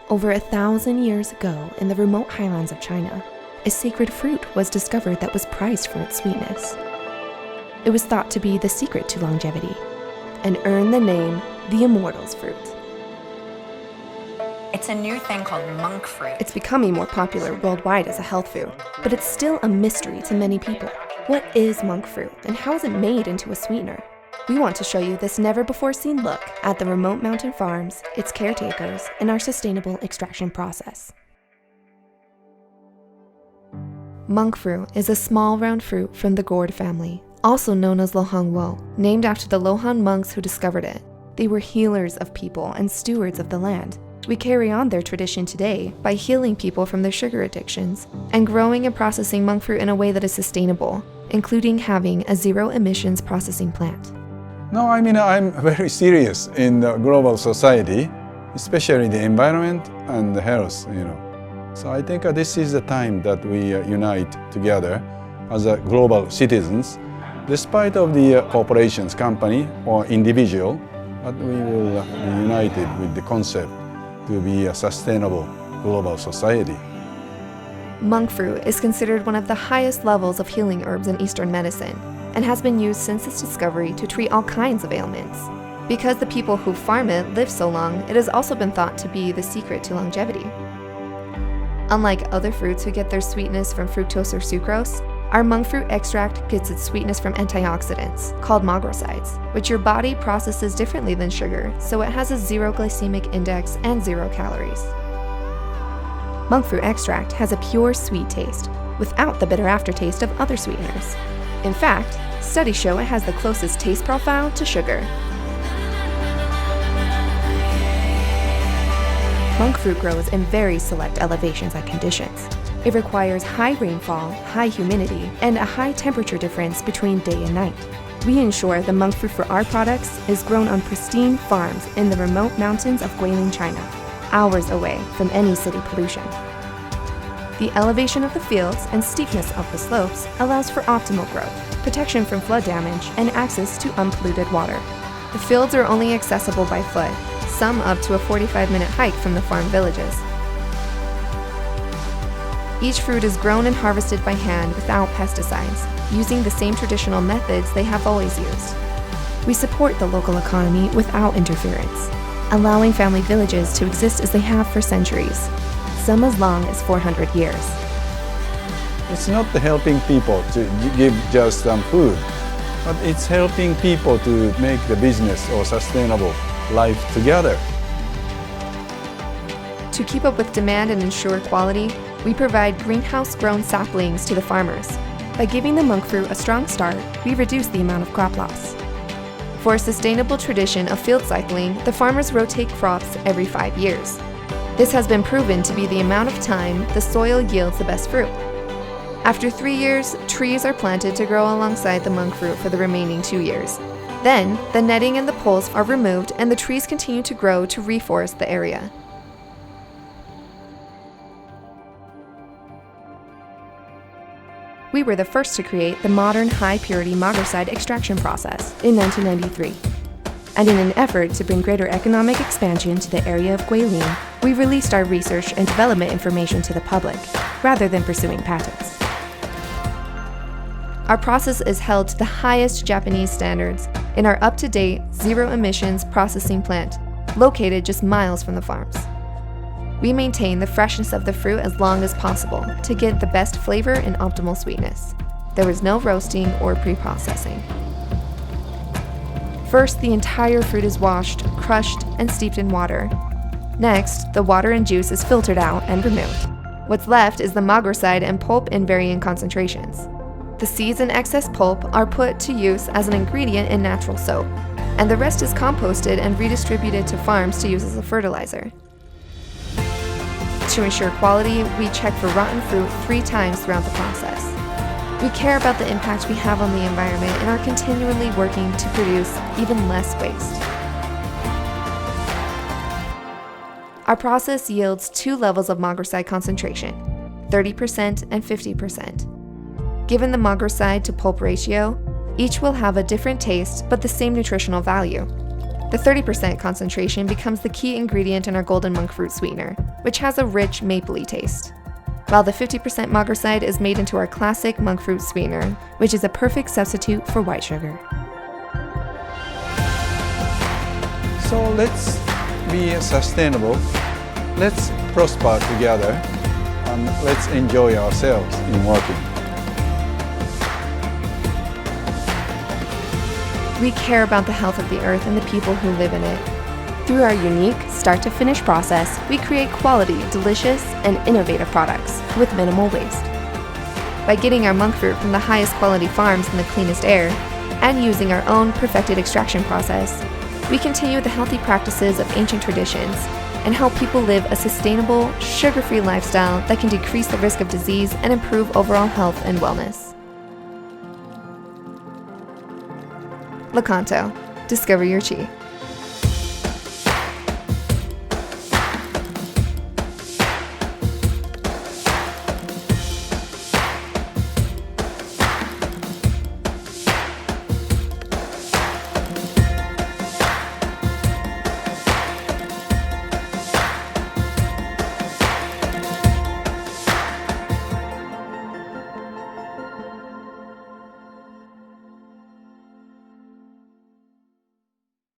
Over 1,000 years ago, in the remote highlands of China, a sacred fruit was discovered that was prized for its sweetness. It was thought to be the secret to longevity and earned the name the immortal's fruit. It's a new thing called Monkfruit. It's becoming more popular worldwide as a health food, but it's still a mystery to many people. What is monk fruit, and how is it made into a sweetener? We want to show you this never-before-seen look at the remote mountain farms, its caretakers, and our sustainable extraction process. Monk fruit is a small round fruit from the gourd family, also known as Lohangwo, named after the Lohan monks who discovered it. They were healers of people and stewards of the land. We carry on their tradition today by healing people from their sugar addictions and growing and processing monk fruit in a way that is sustainable, including having a zero-emissions processing plant. No, I'm very serious in the global society, especially the environment and the health, So I think this is the time that we unite together as a global citizens, despite of the corporations, company, or individual, but we will be united with the concept to be a sustainable global society. Monk fruit is considered one of the highest levels of healing herbs in Eastern medicine and has been used since its discovery to treat all kinds of ailments. Because the people who farm it live so long, it has also been thought to be the secret to longevity. Unlike other fruits who get their sweetness from fructose or sucrose, our monk fruit extract gets its sweetness from antioxidants, called magrosides, which your body processes differently than sugar, so it has a zero glycemic index and 0 calories. Monk fruit extract has a pure sweet taste, without the bitter aftertaste of other sweeteners. In fact, studies show it has the closest taste profile to sugar. Monk fruit grows in very select elevations and conditions. It requires high rainfall, high humidity, and a high temperature difference between day and night. We ensure the monk fruit for our products is grown on pristine farms in the remote mountains of Guilin, China, hours away from any city pollution. The elevation of the fields and steepness of the slopes allows for optimal growth, protection from flood damage, and access to unpolluted water. The fields are only accessible by foot, some up to a 45-minute hike from the farm villages. Each fruit is grown and harvested by hand without pesticides, using the same traditional methods they have always used. We support the local economy without interference, allowing family villages to exist as they have for centuries, some as long as 400 years. It's not helping people to give just food, but it's helping people to make the business or sustainable life together. To keep up with demand and ensure quality, we provide greenhouse-grown saplings to the farmers. By giving the monk fruit a strong start, we reduce the amount of crop loss. For a sustainable tradition of field cycling, the farmers rotate crops every 5 years. This has been proven to be the amount of time the soil yields the best fruit. After 3 years, trees are planted to grow alongside the monk fruit for the remaining 2 years. Then, the netting and the poles are removed and the trees continue to grow to reforest the area. We were the first to create the modern high-purity magroside extraction process in 1993. And in an effort to bring greater economic expansion to the area of Guilin, we released our research and development information to the public, rather than pursuing patents. Our process is held to the highest Japanese standards in our up-to-date, zero-emissions processing plant, located just miles from the farms. We maintain the freshness of the fruit as long as possible to get the best flavor and optimal sweetness. There is no roasting or pre-processing. First, the entire fruit is washed, crushed, and steeped in water. Next, the water and juice is filtered out and removed. What's left is the magroside and pulp in varying concentrations. The seeds and excess pulp are put to use as an ingredient in natural soap, and the rest is composted and redistributed to farms to use as a fertilizer. To ensure quality, we check for rotten fruit 3 times throughout the process. We care about the impact we have on the environment and are continually working to produce even less waste. Our process yields 2 levels of magroside concentration, 30% and 50%. Given the magroside to pulp ratio, each will have a different taste but the same nutritional value. The 30% concentration becomes the key ingredient in our golden monk fruit sweetener, which has a rich mapley taste. While the 50% magroside is made into our classic monk fruit sweetener, which is a perfect substitute for white sugar. So let's be sustainable, let's prosper together, and let's enjoy ourselves in working. We care about the health of the earth and the people who live in it. Through our unique start-to-finish process, we create quality, delicious, and innovative products with minimal waste. By getting our monk fruit from the highest quality farms in the cleanest air, and using our own perfected extraction process, we continue the healthy practices of ancient traditions and help people live a sustainable, sugar-free lifestyle that can decrease the risk of disease and improve overall health and wellness. Lakanto. Discover your chi.